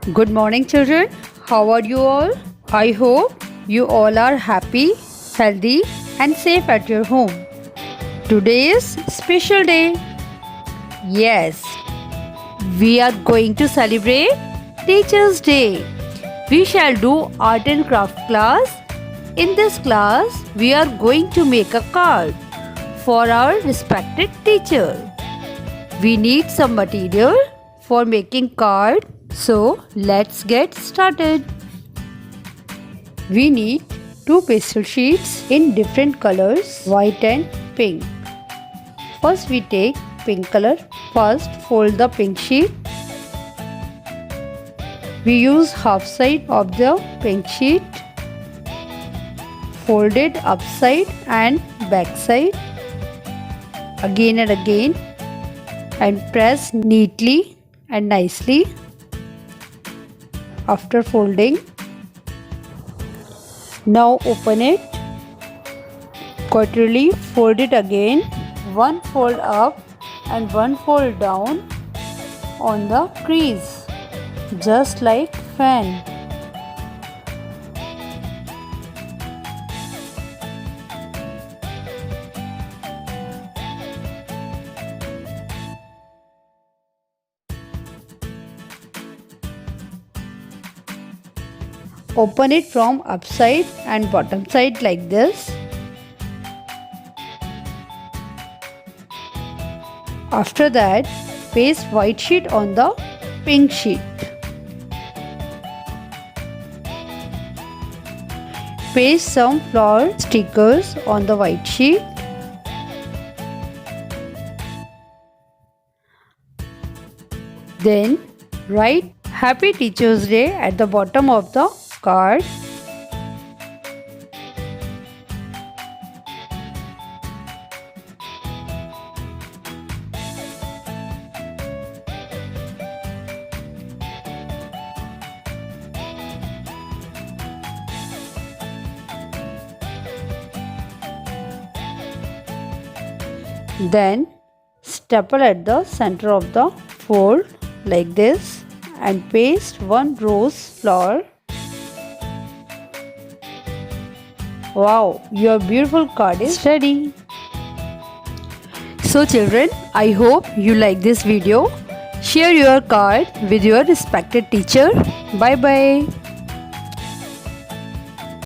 Good morning, children. How are you all? I hope you all are happy, healthy, and safe at your home. Today is special day. Yes, we are going to celebrate Teachers' Day. We shall do art and craft class. In this class, we are going to make a card for our respected teacher. We need some material for making card. So let's get started. We need two pastel sheets in different colors, white and pink. First we take pink color. First fold the pink sheet. We use half side of the pink sheet. Fold it upside and back side. Again and again. And press neatly and nicely. After folding, now open it. Quarterly fold it again. One fold up and one fold down on the crease, just like fan. Open it from upside and bottom side like this. After that, paste white sheet on the pink sheet. Paste some flower stickers on the white sheet. Then write Happy Teachers' Day at the bottom of the card. Then staple at the center of the fold like this and paste one rose flower. Wow, your beautiful card is ready. So children, I hope you like this video. Share your card with your respected teacher. Bye bye.